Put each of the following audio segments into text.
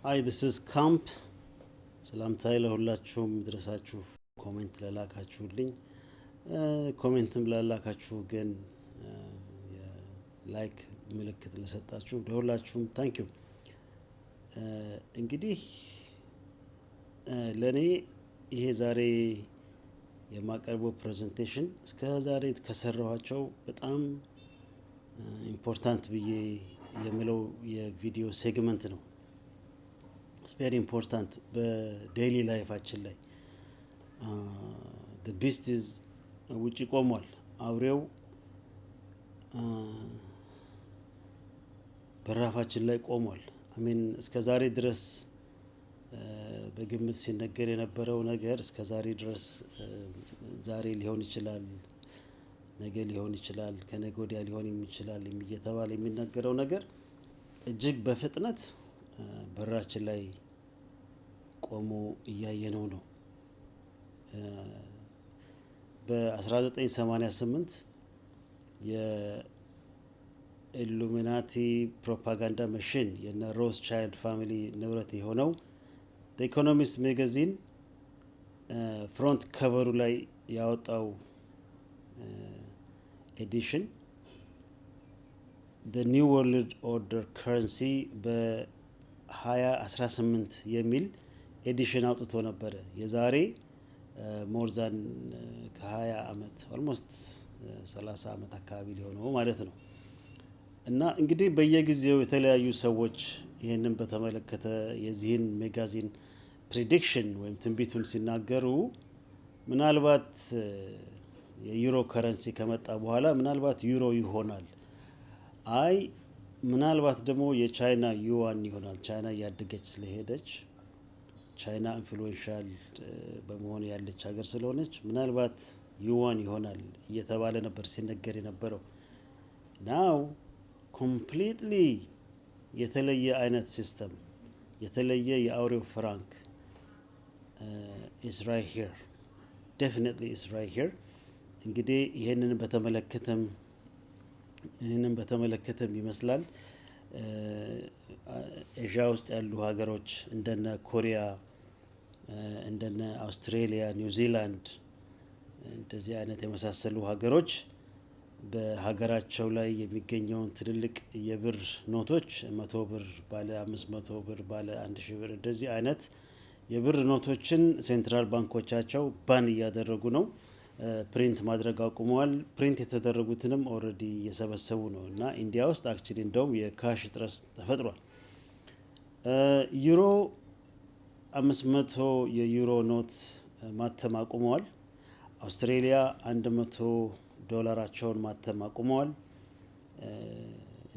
Hi, this is Camp. ሰላምታዬ ለሁላችሁም ድረሳችሁ ኮሜንት ለላካችሁልኝ ኮሜንትም ለላካችሁ ግን ላይክ ምልክት ለሰጣችሁ ለሁላችሁም ታንክ ዩ እንግዲህ ለኔ ይሄ ዛሬ የማቀርበው ፕሬዘንቴሽን እስከ ዛሬ ከሰራኋቸው በጣም ኢምፖርታንት ብዬ የምለው የቪዲዮ ሴግመንት ነው It's very important በdaily ላይፋችን ላይ the beast is ውጪ ቆሟል አውሬው በራፋችን ላይ ቆሟል I mean እስከ ዛሬ ድረስ በግምት ሲነገር የነበረው ነገር እስከ ዛሬ ድረስ ዛሬ ሊሆን ይችላል ነገ ሊሆን ይችላል ከነገ ወዲያ ሊሆን ይችላል እየተባለ የሚነገረው ነገር እጅግ በፍጥነት በራችን ላይ ቆሞ እያየነው ነው በ1988 የኢሉሚናቲ ፕሮፓጋንዳ ማሽን የነ ሮስቻይልድ ፋሚሊ ንብረት የሆነው The Economist magazine ፍሮንት ከቨሩ ላይ ያወጣው ኤዲሽን The New World Order Currency በ2018 የሚል ኤዲሽን አውጥቶ ነበር የዛሬ more than ከ20 አመት almost 30 አመት አካባቢ ሊሆነው ማለት ነው እና እንግዲህ በየጊዜው የተለያዩ ሰዎች ይሄንን በተመለከተ የዚህን ሜጋዚን ፕሬዲክሽን ወይም ትንቢቱን ሲናገሩ ምናልባት የዩሮ ከረንሲ ከመጣ በኋላ ምናልባት ዩሮ ይሆናል አይ ምናልባት ደግሞ የቻይና ዩዋን ይሆናል ቻይና ያደገች ስለሄደች ቻይና ኢንፍሉዌንሻል በመሆን ያለች ሀገር ስለሆነች ምናልባት ዩዋን ይሆናል እየተባለ ነበር ሲነገር የነበረው now completely የተለየ አይነት ሲስተም የተለየ የአውሬው ፍራንክ is right here definitely is right here እንግዲህ ይሄንን በተመለከተም ይመስላል ኤዥያ ውስጥ ያሉ ሀገሮች እንደነ ኮሪያ እንደነ አውስትራሊያ ኒውዚላንድ እንደዚህ አይነት የመሳሰሉ ሀገሮች በሀገራቸው ላይ የሚገኘውን ትልልቅ የብር ኖቶች 100 ብር ባለ 500 ብር ባለ 1000 ብር እንደዚህ አይነት የብር ኖቶችን ሴንትራል ባንኮቻቸው ባን ያደረጉ ነው ፕሪንት ማድረግ አቁመዋል ፕሪንት የተደረጉትንም ኦሬዲ እየሰበሰቡ ነው እና ኢንዲያ ውስጥ አክቹሊ እንደውም የካሽ ጥረስ ተፈጥሯል ዩሮ 500 የዩሮ ኖት ማተም አቁመዋል አውስትራሊያ 100 ዶላራቸውን ማተም አቁመዋል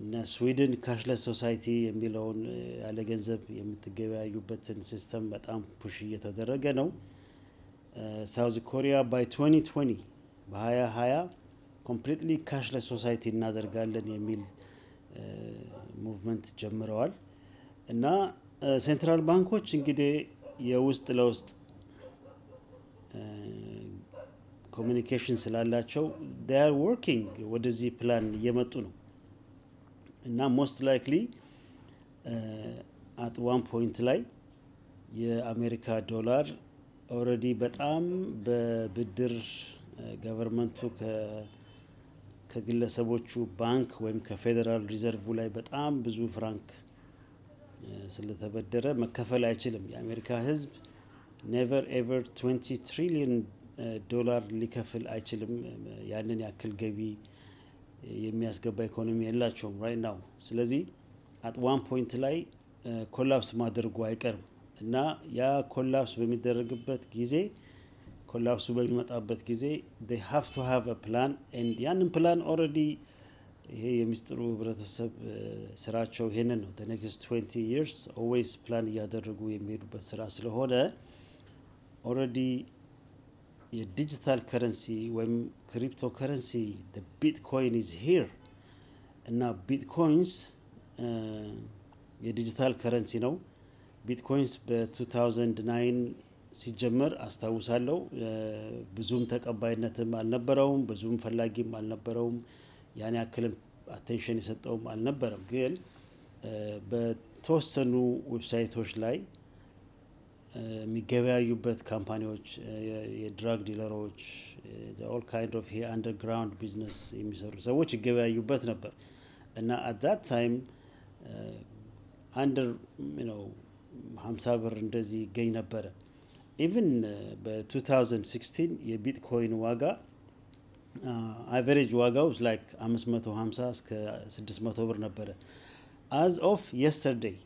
እና ስዊድን ካሽለስ ሶሳይቲ የሚለውን ያለ ገንዘብ የምትገበያዩበትን ሲስተም በጣም ፑሽ እየተደረገ ነው ሳውዝ ኮሪያ by 2020 በ2020 completely cashless society እናደርጋለን የሚል ሙቭመንት ጀምረዋል እና ሴንትራል ባንኮች እንግዲህ የውስጥ ለውስጥ ኮሙኒኬሽን ስላላቸው they are working ወደዚህ ፕላን እየመጡ ነው እና most likely at one point ላይ የአሜሪካ ዶላር already በጣም በብድር ገቨርንመንቱ ከግለሰቦቹ ባንክ ወይም ከፌደራል ሪዘርቭ ላይ በጣም ብዙ ፍራንክ ስለተበደረ መከፈል አይችልም የአሜሪካ ህዝብ never ever 20 trillion ዶላር ሊከፍል አይችልም ያንን ያክል ገቢ የሚያስገባ ኢኮኖሚ የላቸውም right now ስለዚህ at one point ላይ ኮላፕስ ማድረጉ አይቀርም እና ያ ኮላፕስ በሚደረግበት ጊዜ ኮላፕሱ በሚመጣበት ጊዜ they have to have a plan and ያንን ፕላን already ይሄ የሚስጥሩ ህብረተሰብ ስራቸው ይሄንን ነው the next 20 years always plan ያደረጉ የሚሄዱበት ስራ ስለሆነ already የዲጂታል ከረንሲ ወይም ክሪፕቶ ከረንሲ the bitcoin is here እና bitcoins የዲጂታል ከረንሲ ነው bitcoins በ2009 ሲጀመር አስተዋውሳለሁ ብዙም ተቀባይነትም አልነበረውም ብዙም ፈላጊም አልነበረውም ያን ያክል አቴንሽን የሰጠውም አልነበረም ግን ተወሰኑ ዌብሳይቶች ላይ የሚገበያዩበት ካምፓኒዎች የድራግ ዲለሮች all kind of here underground business የሚሰሩ ሰዎች ይገበያዩበት ነበር እና at that time under 50 ብር እንደዚህ ይገኝ ነበር even በ2016 የቢትኮይን ዋጋ average ዋጋው like 550 እስከ 600 ብር ነበር as of yesterday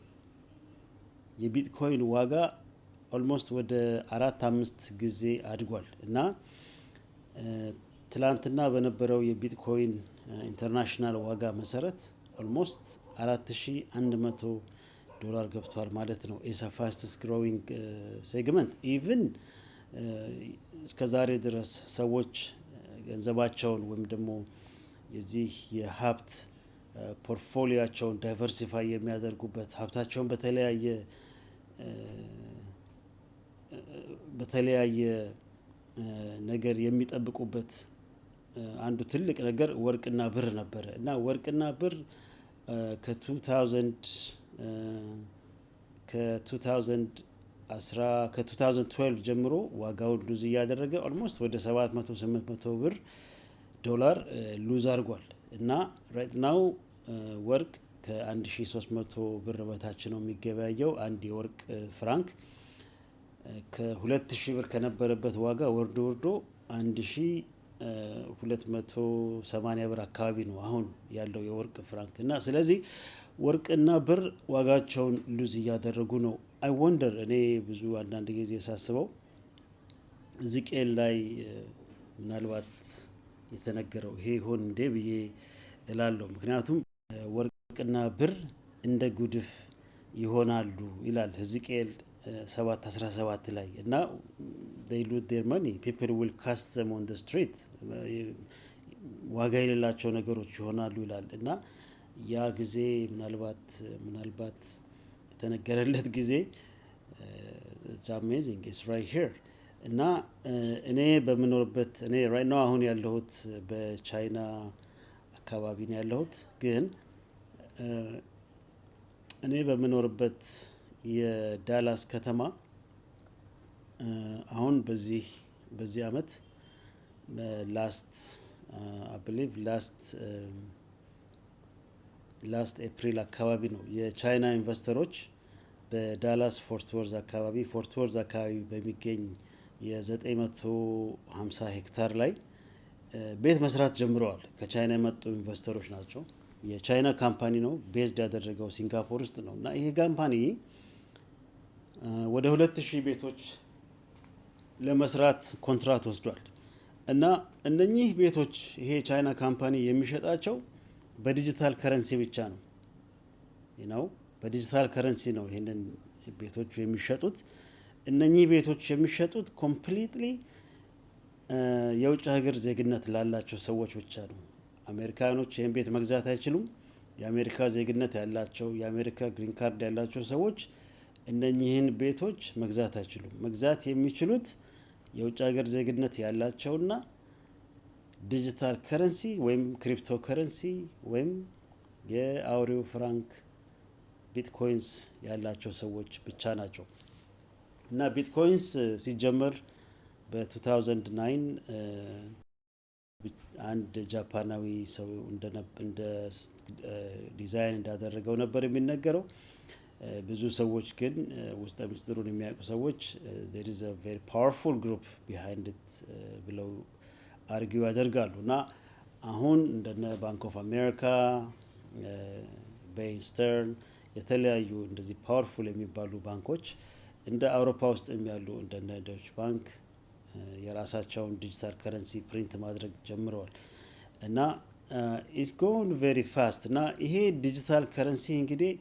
የቢትኮይን ዋጋ almost ወደ 4-5 ጊዜ አድጓል እና ትላንትና በነበረው የቢትኮይን ኢንተርናሽናል ዋጋ መሰረት almost $4100 ገብቷል ማለት ነው is a fastest growing segment even እስከዛሬ ድረስ ሰዎች ገንዘባቸውን ወይም ደግሞ የዚህ የሀብት ፖርትፎሊዮአቸውን ዳይቨርሲፋይ የሚያደርጉበት ሀብታቸውን በተለያየ ነገር የሚጠብቁበት አንዱ ትልቅ ነገር ወርቅና ብር ነበር እና ወርቅና ብር ከ2012 ጀምሮ ዋጋውን ሉዝ ያደረገ almost ወደ 700-800 ብር ዶላር ሉዝ አድርጓል እና right now ወርቅ ከ1300 ብር በታች ነው የሚገበያየው አንድ የወርቅ ፍራንክ ከ2000 ብር ከነበረበት ዋጋ ወርዶ 1280 ብር አካባቢ ነው አሁን ያለው የወርቅ ፍራንክ እና ስለዚህ ወርቅና ብር ዋጋቸውን ሉዝ ያደረጉ ነው I wonder እኔ ብዙ አንዳንድ ጊዜ ሳስበው ዝቄል ላይ ምናልባት የተነገረው ይሄ ሆን እንደ ብዬ እላለሁ ምክንያቱም ወርቅና ብር እንደ ጉድፍ ይሆናሉ ይላል ዝቄል 7:17 ላይ እና they lose their money people will cast them on the street ዋጋ የሌላቸው ነገሮች ይሆናሉ ይላል እና ያ ጊዜ ምናልባት የተነገረለት ጊዜ it's amazing it's right here እና እኔ በመኖርበት እኔ right now አሁን ያለሁት በቻይና አካባቢ ነው ያለሁት ግን እኔ በመኖርበት የዳላስ ከተማ አሁን በዚህ አመት last I believe last April አካባቢ ነው የቻይና ኢንቨስተሮች በዳላስ ፎርት ወርዝ አካባቢ በሚገኝ የ950 ሄክታር ላይ ቤት መስራት ጀምረዋል ከቻይና የመጡ ኢንቨስተሮች ናቸው የቻይና ካምፓኒ ነው ቤዝድ ያደረገው ሲንጋፖር ውስጥ ነው እና ይሄ ካምፓኒ ወደ 2000 ቤቶች ለመስራት ኮንትራክት ወስዷል እና እነኚህ ቤቶች ይሄ ቻይና ካምፓኒ የሚሸጣቸው በዲጂታል ከረንሲ ብቻ ነው በዲጂታል ከረንሲ ነው ይሄንን ቤቶች የሚሸጡት እነኚህ ቤቶች የሚሸጡት ኮምፕሊትሊ የውጭ ሀገር ዜግነት ላላቸው ሰዎች ብቻ ነው አሜሪካኖች ይሄን ቤት መግዛት አይችሉም የአሜሪካ ዜግነት ያላቸው የአሜሪካ ግሪን ካርድ ያላቸው ሰዎች እነኚህን ቤቶች መግዛት አይችሉም መግዛት የሚችሉት የውጭ ሀገር ዜግነት ያላቸውና ዲጂታል ከረንሲ ወይም ክሪፕቶ ከረንሲ ወይም የዐውሬው ፍራንክ ቢትኮይንስ ያላቸው ሰዎች ብቻ ናቸው እና ቢትኮይንስ ሲጀመር በ2009 አንድ ጃፓናዊ ሰው እንደ ዲዛይን እንዳደረገው ነበር የሚነገረው ብዙ ሰዎች ግን ውስጥ ምስጢሩን የሚያውቁ ሰዎች there is a very powerful group behind it ብለው አርጊው ያደርጋሉና አሁን እንደነ ባንክ ኦፍ አሜሪካ ቤንስተርን የተለያዩ እንደዚህ ፓወርፉል የሚባሉ ባንኮች እንደ አውሮፓ ውስጥ የሚያሉ እንደነ ዶች ባንክ የራሳቸውን ዲጂታል ከረንሲ ፕሪንት ማድረግ ጀምረዋል እና it's going very fast እና ይሄ ዲጂታል ከረንሲ እንግዲህ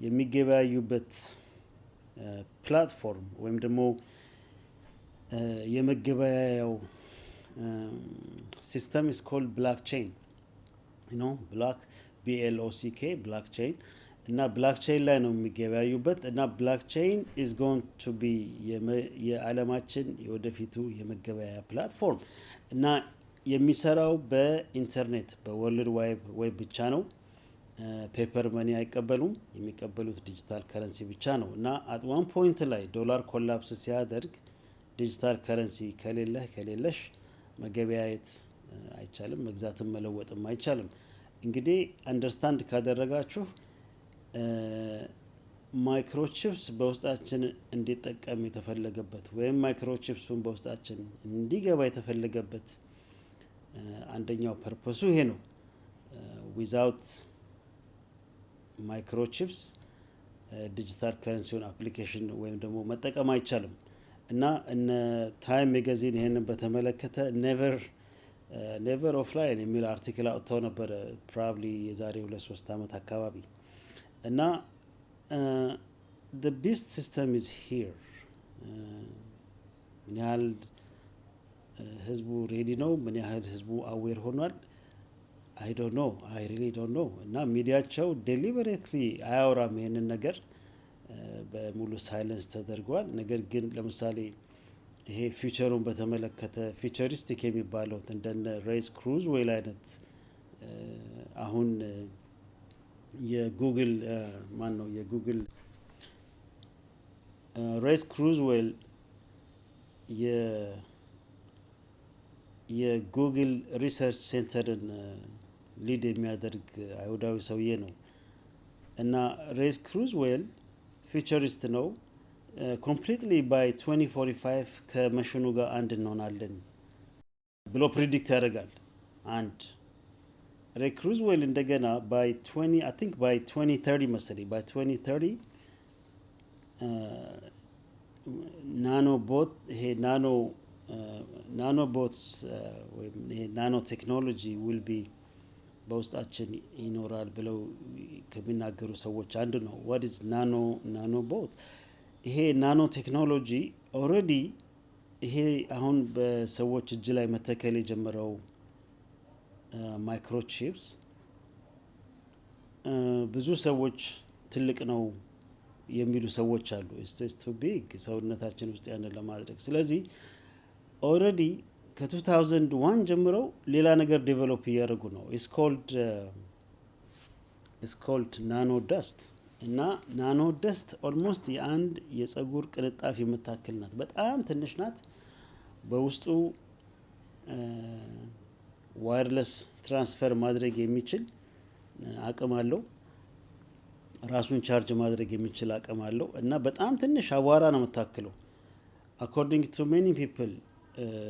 የሚገበያዩበት ፕላትፎርም ወይም ደግሞ የመገበያያው system is called blockchain BLOCK blockchain እና blockchain ላይ ነው የሚገበያዩበት እና blockchain is going to be የዓለማችን የወደፊቱ የመገበያያ ፕላትፎርም እና የሚሰራው በኢንተርኔት በወርልድ ዋይድ ዌብ ብቻ ነው ፔፐር መኒ አይቀበሉም የሚቀበሉት ዲጂታል ከረንሲ ብቻ ነው እና at one point ላይ ዶላር ኮላፕስ ሲያደርግ ዲጂታል ከረንሲ ከሌለሽ መገበያየት አይቻልም መግዛትም መለወጥም አይቻልም እንግዲህ አንደርስታንድ ካደረጋችሁ ማይክሮቺፕስ በውስጣችን እንዲጠቀም የተፈለገበት ወይም ማይክሮቺፕሱን በውስጣችን እንዲገባ የተፈለገበት አንደኛው ፐርፐሱ ይሄ ነው without microchips digital currency application ወይም ደግሞ መጠቀም አይቻልም እና እነ ታይም ማጋዚን ይሄንን በተመለከተ never offline የሚል አርቲክል አውጥተው ነበር probably የዛሬ 2-3 አመት አካባቢ እና the beast system is here ምን ያህል ህዝቡ ሬዲ ነው ምን ያህል ህዝቡ አዌር ሆኗል I don't know I really don't know እና ሚዲያቸው deliberately አያወራም ይሄንን ነገር በሙሉ ሳይለንስ ተደርጓል ነገር ግን ለምሳሌ ይሄ ፊውቸሩን በተመለከተ ፊውቸሪስቲክ የሚባለው እንደነ ሬስ ክሩዝ ዌል አይነት አሁን የጉግል ማን ነው የጉግል ሬስ ክሩዝ ዌል የጉግል ሪሰርች ሴንተርን ሊድ የሚያደርግ አይሁዳዊ ሰውዬ ነው እና ሬስ ክሩዝ ዌል ፊውቸሪስት ነው completely by 2045 ከመሽኑ ጋር አንድ እንሆናለን ብሎ ፕሪዲክት ያደርጋል አንድ ሬስ ክሩዝ ዌል እንደገና by 20 I think by 2030 መሰለኝ by 2030 ናኖ ቦት ይሄ ናኖ ቦትስ ወይም ይሄ ናኖ ቴክኖሎጂ will be በውስጣችን ይኖራል ብለው ከሚናገሩ ሰዎች አንዱ ነው what is nano bot ይሄ ናኖ ቴክኖሎጂ already ይሄ አሁን በሰዎች እጅ ላይ መተከል የጀመረው ማይክሮቺፕስ ብዙ ሰዎች ትልቅ ነው የሚሉ ሰዎች አሉ it's too big ሰውነታችን ውስጥ ያንን ለማድረግ ስለዚህ already ከ2001 ጀምሮ ሌላ ነገር ዴቨሎፕ ያደርጉ ነው it's called nano dust እና nano dust almost የአንድ የፀጉር ቅንጣፍ የምታክል ናት በጣም ትንሽ ናት በውስጡ ዋየርለስ ትራንስፈር ማድረግ የሚችል አቅም አለው ራሱን ቻርጅ ማድረግ የሚችል አቅም አለው እና በጣም ትንሽ አዋራ ነው የምታክለው according to many people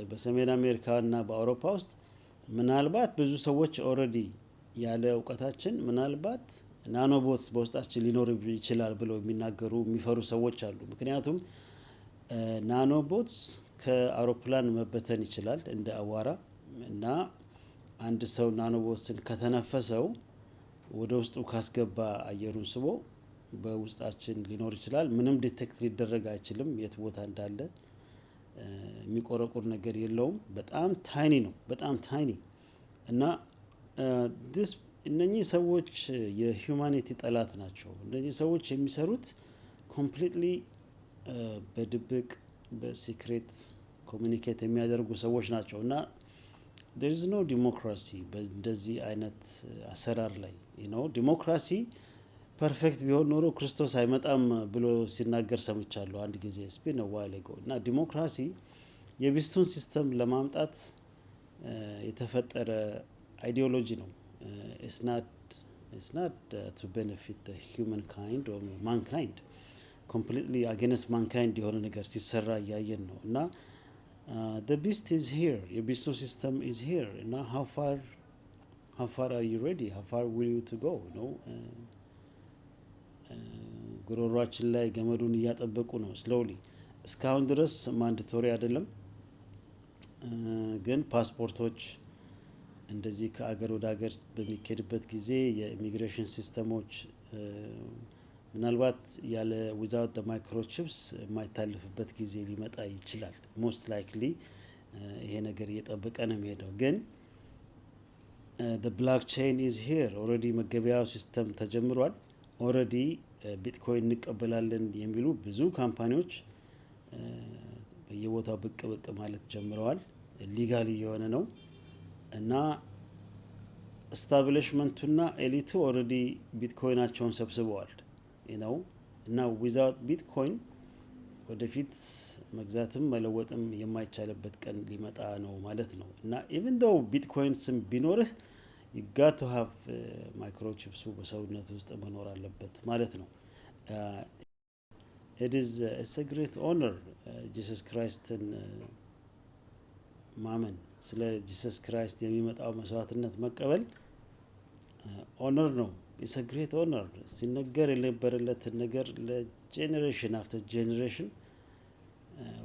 በሰሜን አሜሪካ እና በአውሮፓ ውስጥ ምናልባት ብዙ ሰዎች already ያለ ዕውቀታችን ምናልባት ናኖቦትስ በውስጣችን ሊኖር ይችላል ብለው የሚናገሩ የሚፈሩ ሰዎች አሉ ምክንያቱም ናኖቦትስ ከአውሮፕላን መበተን ይችላል እንደ አዋራ እና አንድ ሰው ናኖቦትስን ከተነፈሰው ወደ ውስጡ ካስገባ አየሩን ስቦ በውስጣችን ሊኖር ይችላል ምንም ዲቴክት ሊደረግ አይችልም የት ቦታ እንዳለ የሚቆረቁር ነገር የለውም በጣም ታይኒ ነው በጣም ታይኒ እና this እነኚህ ሰዎች የሂዩማኒቲ ጠላት ናቸው እነዚህ ሰዎች የሚሰሩት completely በድብቅ በሲክሬት ኮሙኒኬት የሚያደርጉ ሰዎች ናቸው እና there is no democracy በእንደዚህ አይነት አሰራር ላይ ዲሞክራሲ ፐርፌክት ቢሆን ኖሮ ክርስቶስ አይመጣም ብሎ ሲናገር ሰምቻለሁ አንድ ጊዜ ስፒን ዋይል አጎ እና ዲሞክራሲ የቢስቱን ሲስተም ለማምጣት የተፈጠረ አይዲዮሎጂ ነው it's not to benefit the humankind or mankind completely against mankind የሆነ ነገር ሲሰራ ያያየን ነው እና the beast is here the beast system is here and how far are you ready how far will you to go ጉሮሯችን ላይ ገመዱን እያጠበቁ ነው slowly እስካሁን ድረስ ማንዳቶሪ አይደለም ግን ፓስፖርቶች እንደዚህ ከአገር ወደ አገር በሚኬድበት ጊዜ የኢሚግሬሽን ሲስተሞች ምናልባት ያለ without the microchips የማይታለፍበት ጊዜ ሊመጣ ይችላል most likely ይሄ ነገር እየጠበቀ ነው የሚሄደው ግን the blockchain is here already መገበያያው ሲስተም ተጀምሯል already ቢትኮይን እንቀበላለን የሚሉ ብዙ ካምፓኒዎች በየቦታው ብቅ ማለት ጀምረዋል ሊጋሊ የሆነ ነው እና establishmenቱና ኤሊቱ ኦሬዲ ቢትኮይናቸውን ሰብስበዋል now without bitcoin ወደፊት መግዛትም መለወጥም የማይቻልበት ቀን ሊመጣ ነው ማለት ነው እና even though bitcoin ስም ቢኖርህ you got to have microchips በሰውነት ውስጥ መኖር አለበት ማለት ነው it is it's a great honor Jesus Christ ማመን ስለ Jesus Christ የሚመጣው መስዋዕትነት መቀበል honor ነው it's a great honor ሲነገር የነበረለት ነገር ለጄኔሬሽን after generation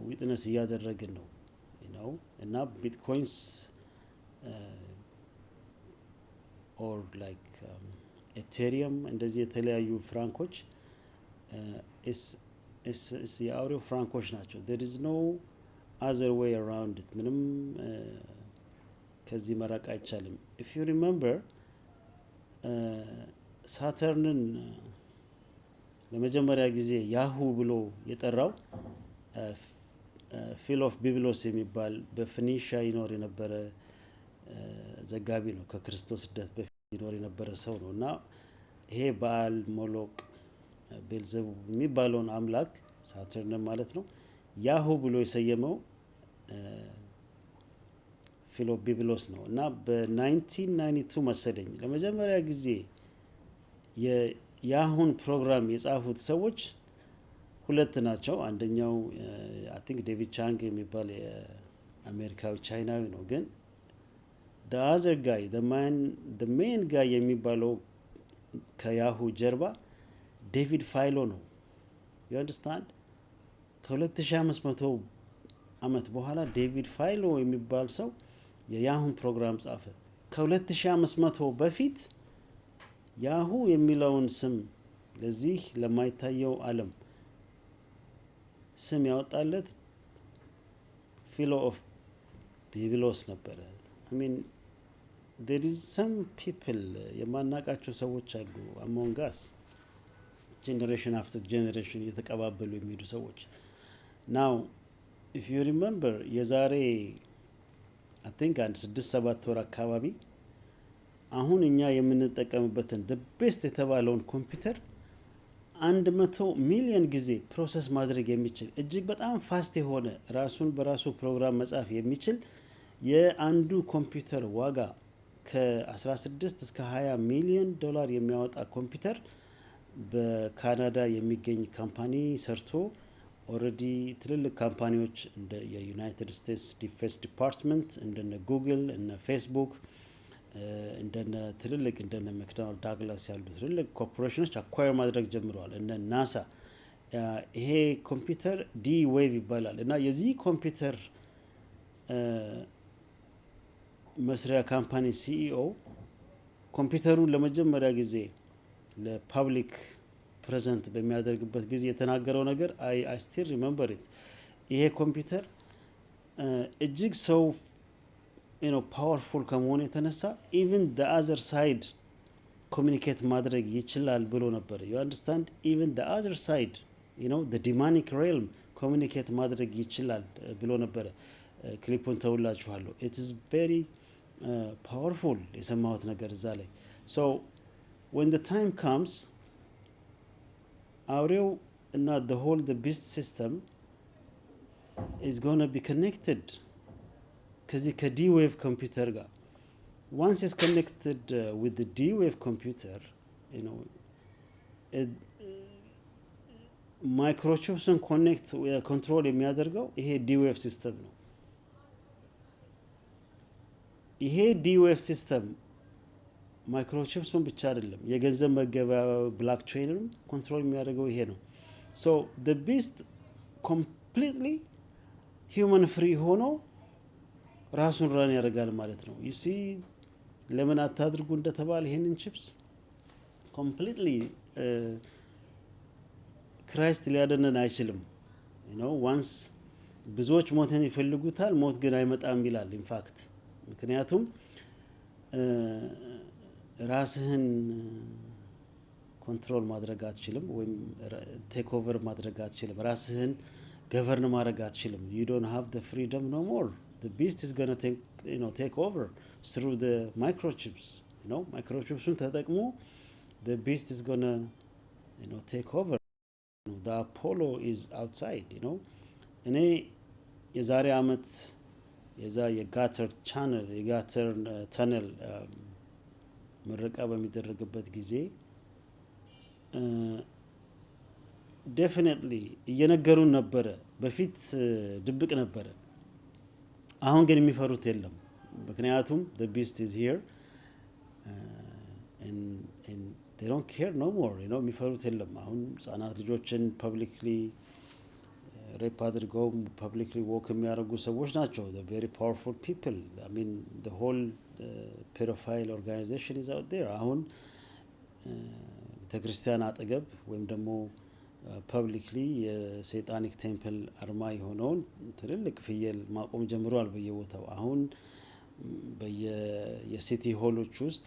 witness እያደረግን ነው እና bitcoins or like ethereum እንደዚህ የተለያዩ ፍራንኮች is የዐውሬው ፍራንኮች ናቸው there is no other way around it ምንም ከዚህ መራቅ አይቻልም if you remember ሳተርንን ለመጀመሪያ ጊዜ ያሁ ብሎ የጠራው ፊል ኦፍ ቢብሎስ የሚባል በፊኒሻ ይኖር የነበረ ዘጋቢ ነው ከክርስቶስ ልደት በፊት ይኖር የነበረ ሰው ነውና ይሄ ባል ሞሎክ ቤልዘብ የሚባለውን አምላክ ሳተርን ማለት ነው ያሁ ብሎ የሰየመው ፊል ኦፍ ቢብሎስ ነው እና በ1992 መሰለኝ ለመጀመሪያ ጊዜ የያሁን ፕሮግራም የጻፉት ሰዎች ሁለት ናቸው አንደኛው I think ዴቪድ ቻንግ የሚባል የአሜሪካዊ ቻይናዊ ነው ግን the other guy the main guy የሚባለው ከያሁ ጀርባ ዴቪድ ፋይሎ ነው you understand ከ2500 አመት በኋላ ዴቪድ ፋይሎ የሚባል ሰው የያሁን ፕሮግራም ጻፈ ከ2500 በፊት ያሁ የሚለውን ስም ለዚህ ለማይታየው ዓለም ስም ያወጣለት ፊሎ ኦፍ ቢብሎስ ነበር I mean there is some people የማናቃቸው ሰዎች አሉ among us generation after generation የተቀባበሉ የሚሄዱ ሰዎች now if you remember የዛሬ I think አንድ 6-7 ወር አካባቢ አሁን እኛ የምንጠቀምበትን the best የተባለውን ኮምፒውተር 100 ሚሊዮን ጊዜ ፕሮሰስ ማድረግ የሚችል እጅግ በጣም ፋስት የሆነ ራሱን በራሱ ፕሮግራም መጻፍ የሚችል የአንዱ ኮምፒውተር ዋጋ ከ16 እስከ 20 ሚሊዮን ዶላር የሚያወጣ ኮምፒውተር በካናዳ የሚገኝ ካምፓኒ ሰርቶ ኦሬዲ ትልልቅ ካምፓኒዎች እንደ የዩናይትድ ስቴትስ ዲፌንስ ዲፓርትመንት እንደነ ጉግል እና ፌስቡክ እንደነ ትልልቅ እንደነ መክዶናልድ ዳግላስ ያሉ ትልልቅ ኮርፖሬሽኖች አኳየር ማድረግ ጀምረዋል እነ ናሳ ይሄ ኮምፒውተር ዌቭ ይባላል እና የዚህ ኮምፒውተር መስሪያ ካምፓኒ ሲኢኦ ኮምፒውተሩን ለመጀመሪያ ጊዜ ለፐብሊክ ፕሬዘንት በሚያደርግበት ጊዜ የተናገረው ነገር I still remember it ይሄ ኮምፒውተር እጅግ ሰው powerful ከመሆኑ የተነሳ even the other side communicate ማድረግ ይችላል ብሎ ነበር you understand even the other side the demonic realm communicate ማድረግ ይችላል ብሎ ነበር ክሊፑን ተውላችኋለሁ it is very powerful የሰማሁት ነገር እዛ ላይ so when the time comes ዐውሬው እና the whole the beast system is going to be connected ከዚህ ከዲዌቭ ኮምፒውተር ጋር once is connected with the D-Wave computer microchips connect control የሚያደርገው ይሄ D-Wave system ነው ይሄ D-Wave system microchips ብቻ አይደለም የገንዘብ መገበያያ ብሎክቼንን ኮንትሮል የሚያደርገው ይሄ ነው so the beast completely human free ሆኖ ራሱን ራን ያደርጋል ማለት ነው you see ለምን አታድርጉ እንደተባለ ይሄንን ቺፕስ completely ክራይስት ሊያደነን አይችልም once ብዙዎች ሞትን ይፈልጉታል ሞት ግን አይመጣም ይላል in fact ምክንያቱም ራስህን ኮንትሮል ማድረግ አትችልም ወይም ቴክ ኦቨር ማድረግ አትችልም ራስህን ገቨርን ማድረግ አትችልም you don't have the freedom no more the beast is going to take over through the microchips you know microchips ተጠቅሞ the beast is going to take over. The Apollo is outside, እኔ የዛሬ አመት የዛ የጋተር ቻነል የጋተር ተነል ምረቃ በሚደረግበት ጊዜ definitely እየነገሩን ነበረ። በፊት ድብቅ ነበረ፣ አሁን ግን የሚፈሩት የለም። ምክንያቱም the beast is here and they don't care no more, የሚፈሩት የለም። አሁን ህፃናት ልጆችን publicly rape አድርገው publicly walk የሚያደርጉ ሰዎች ናቸው the very powerful people. I mean the whole pedophile organization is out there. አሁን ቤተክርስቲያን አጠገብ ወይም ደግሞ ፐብሊክሊ የሰይጣኒክ ቴምፕል አርማ የሆነውን ትልልቅ ፍየል ማቆም ጀምሯል በየቦታው። አሁን የሲቲ ሆሎች ውስጥ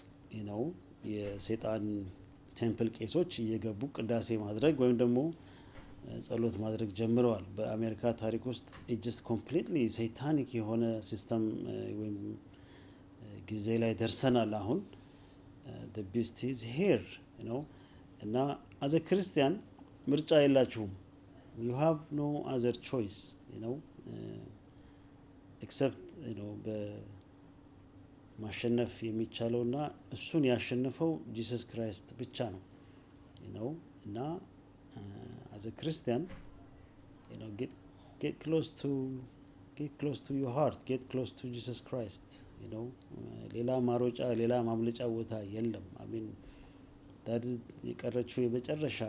የሰይጣን ቴምፕል ቄሶች እየገቡ ቅዳሴ ማድረግ ወይም ደግሞ ጸሎት ማድረግ ጀምረዋል። በአሜሪካ ታሪክ ውስጥ just completely satanic የሆነ ሲስተም ወይም ጊዜ ላይ ደርሰናል። አሁን the beast is here, እና as a Christian ምርጫ የላችሁም። you have no other choice, except በማሸነፍ የሚቻለውና እሱን ያሸነፈው ጂሰስ ክራይስት ብቻ ነው። እና as a Christian, get close to your heart, get close to Jesus Christ, ሌላ ማሮጫ ሌላ ማምለጫ ቦታ የለም። I mean that is የቀረችው የመጨረሻ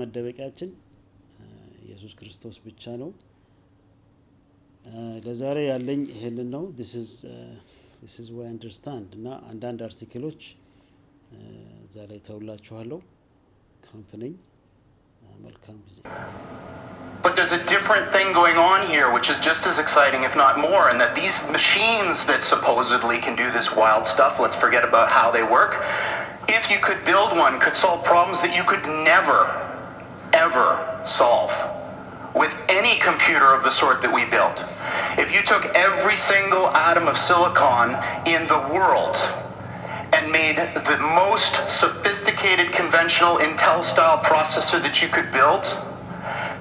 መደበቂያችን ኢየሱስ ክርስቶስ ብቻ ነው። ለዛሬ ያለኝ ይሄንን ነው። this is what I understand እና አንዳንድ አርቲክሎች እዛ ላይ ተውላችኋለሁ። ካምፕኒኝ መልካም ጊዜ። But there's a different thing going on here, which is just as exciting, if not more, and that these machines that supposedly can do this wild stuff, let's forget about how they work, if you could build one, could solve problems that you could never, ever solve with any computer of the sort that we built. If you took every single atom of silicon in the world and made the most sophisticated conventional Intel-style processor that you could build,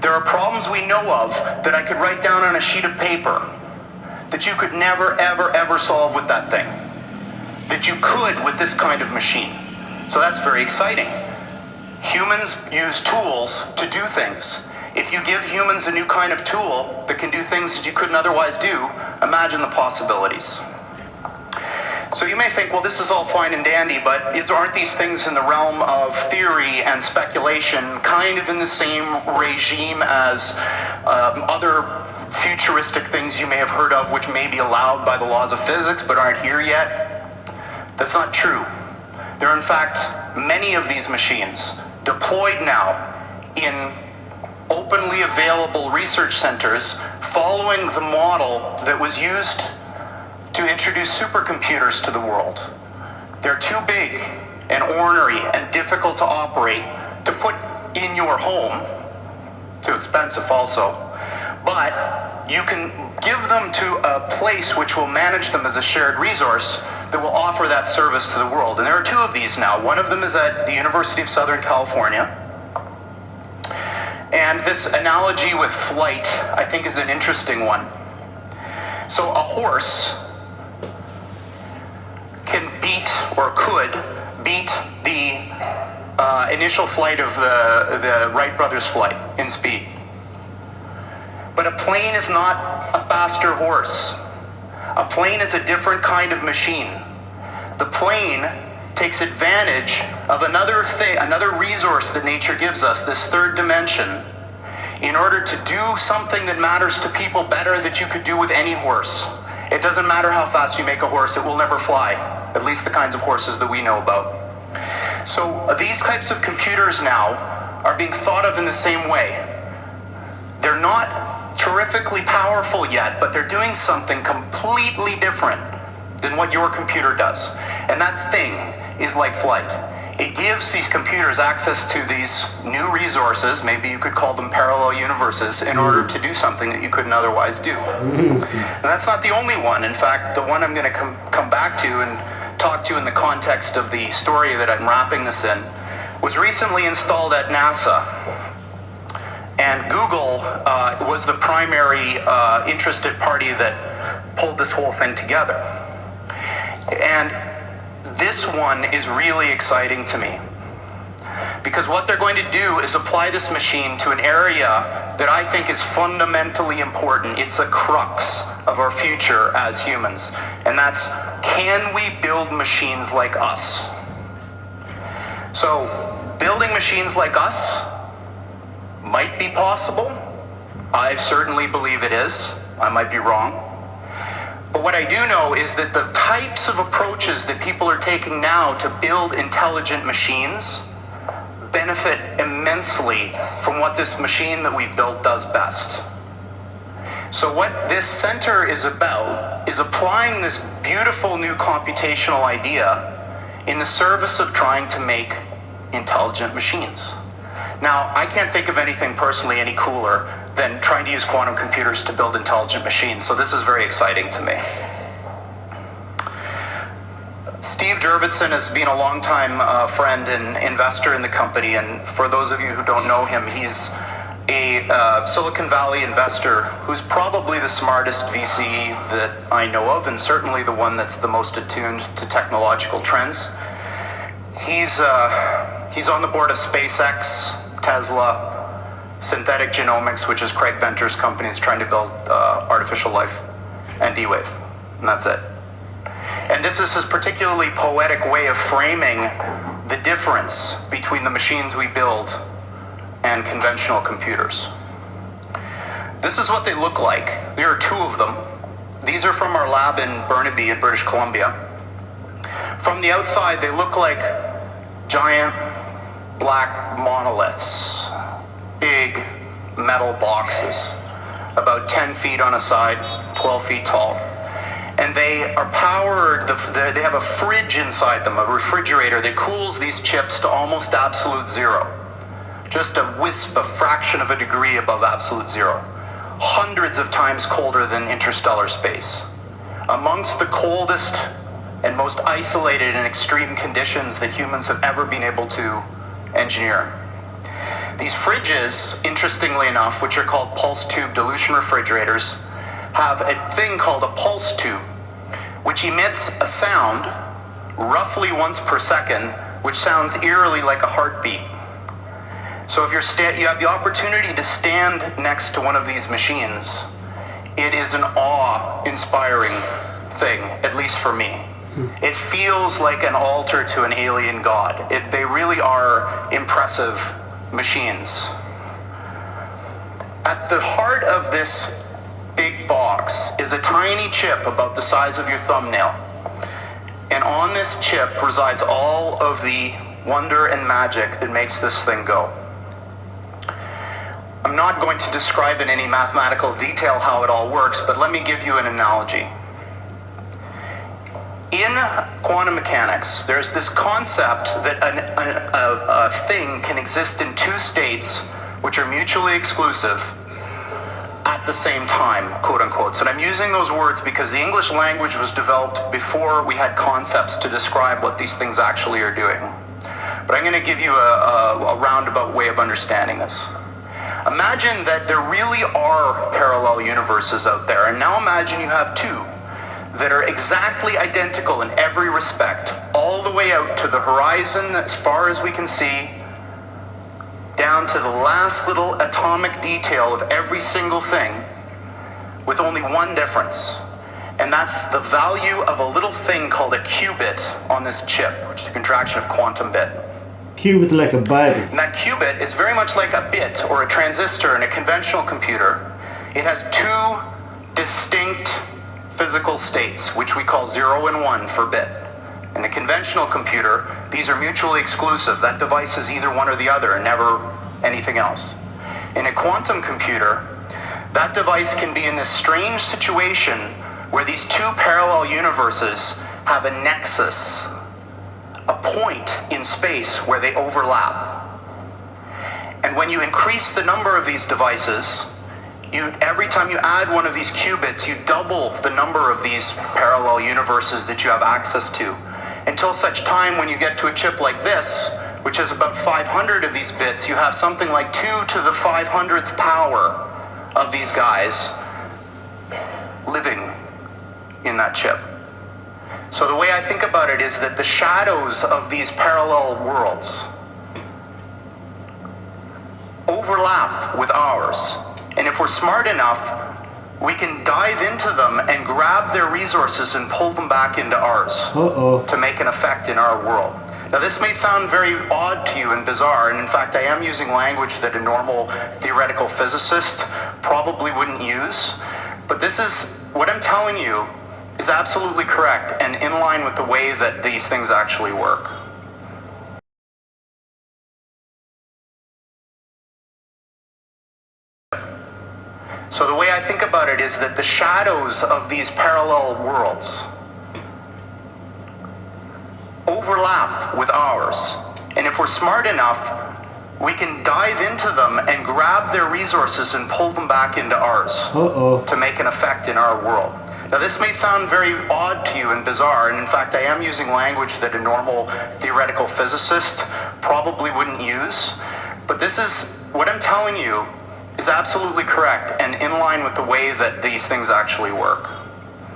there are problems we know of that I could write down on a sheet of paper that you could never, ever, ever solve with that thing, that you could with this kind of machine. So that's very exciting. Humans use tools to do things. If you give humans a new kind of tool that can do things that you couldn't otherwise do, imagine the possibilities. So you may think, well, this is all fine and dandy, but aren't these things in the realm of theory and speculation, kind of in the same regime as other futuristic things you may have heard of, which may be allowed by the laws of physics but aren't here yet? That's not true. There are, in fact, many of these machines deployed now in openly available research centers following the model that was used to introduce supercomputers to the world. They're too big and ornery and difficult to operate to put in your home, too expensive also, but you can give them to a place which will manage them as a shared resource that will offer that service to the world. And there are two of these now. One of them is at the University of Southern California. And this analogy with flight, I think, is an interesting one. So a horse can beat, or could beat, the initial flight of the Wright brothers' flight in speed. But a plane is not a faster horse. A plane is a different kind of machine. The plane takes advantage of another resource that nature gives us, this third dimension, in order to do something that matters to people better that you could do with any horse. It doesn't matter how fast you make a horse, it will never fly, at least the kinds of horses that we know about. So these types of computers now are being thought of in the same way. They're not terrifically powerful yet, but they're doing something completely different than what your computer does. And that thing is like flight. It gives these computers access to these new resources, maybe you could call them parallel universes, in order to do something that you couldn't otherwise do. And that's not the only one. In fact, the one I'm going to come back to and talk to you in the context of the story that I'm wrapping this in, was recently installed at NASA. And Google was the primary interested party that pulled this whole thing together. And this one is really exciting to me, because what they're going to do is apply this machine to an area that I think is fundamentally important. It's a crux of our future as humans, and that's, can we build machines like us? So building machines like us might be possible. I certainly believe it is. I might be wrong. But what I do know is that the types of approaches that people are taking now to build intelligent machines benefit immensely from what this machine that we've built does best. So what this center is about is applying this beautiful new computational idea in the service of trying to make intelligent machines. Now, I can't think of anything personally any cooler than trying to use quantum computers to build intelligent machines, so this is very exciting to me. Steve Jurvetson has been a long-time friend and investor in the company, and for those of you who don't know him, he's a Silicon Valley investor who's probably the smartest VC that I know of, and certainly the one that's the most attuned to technological trends. He's on the board of SpaceX, Tesla, Synthetic Genomics, which is Craig Venter's company, is trying to build artificial life, and Dwave, and that's it. And this is his particularly poetic way of framing the difference between the machines we build and conventional computers. This is what they look like. There are two of them. These are from our lab in Burnaby in British Columbia. From the outside, they look like giant black monoliths, big metal boxes, about 10 feet on a side, 12 feet tall. And they are powered, they have a fridge inside them, a refrigerator that cools these chips to almost absolute zero. Just a wisp, a fraction of a degree above absolute zero. Hundreds of times colder than interstellar space. Amongst the coldest and most isolated and extreme conditions that humans have ever been able to engineer. These fridges, interestingly enough, which are called pulse tube dilution refrigerators, have a thing called a pulse tube, which emits a sound roughly once per second, which sounds eerily like a heartbeat. So if you have the opportunity to stand next to one of these machines, it is an awe-inspiring thing, at least for me. It feels like an altar to an alien god. They really are impressive machines. At the heart of this big box is a tiny chip about the size of your thumbnail. And on this chip resides all of the wonder and magic that makes this thing go. I'm not going to describe in any mathematical detail how it all works, but let me give you an analogy. In quantum mechanics, there's this concept that a thing can exist in two states which are mutually exclusive at the same time, quote unquote. And I'm using those words because the English language was developed before we had concepts to describe what these things actually are doing. But I'm going to give you a roundabout way of understanding this. Imagine that there really are parallel universes out there, and now imagine you have two that are exactly identical in every respect, all the way out to the horizon as far as we can see, down to the last little atomic detail of every single thing, with only one difference. And that's the value of a little thing called a qubit on this chip, which is a contraction of quantum bit. Qubit like a byte. And that qubit is very much like a bit or a transistor in a conventional computer. It has two distinct physical states, which we call 0 and 1 for bit. In a conventional computer, these are mutually exclusive. That device is either one or the other, and never anything else. In a quantum computer, that device can be in this strange situation where these two parallel universes have a nexus, a point in space where they overlap. And when you increase the number of these devices, every time you add one of these qubits, you double the number of these parallel universes that you have access to. until such time when you get to a chip like this, which has about 500 of these bits, you have something like 2 to the 500th power of these guys living in that chip. So the way I think about it is that the shadows of these parallel worlds overlap with ours. And if we're smart enough, we can dive into them and grab their resources and pull them back into ours to make an effect in our world. Now this may sound very odd to you and bizarre, and in fact I am using language that a normal theoretical physicist probably wouldn't use, but this is, what I'm telling you is absolutely correct and in line with the way that these things actually work. So the way I think about it is that the shadows of these parallel worlds overlap with ours. And if we're smart enough, we can dive into them and grab their resources and pull them back into ours to make an effect in our world. Now this may sound very odd to you and bizarre, and in fact I am using language that a normal theoretical physicist probably wouldn't use, but this is, what I'm telling you is absolutely correct and in line with the way that these things actually work.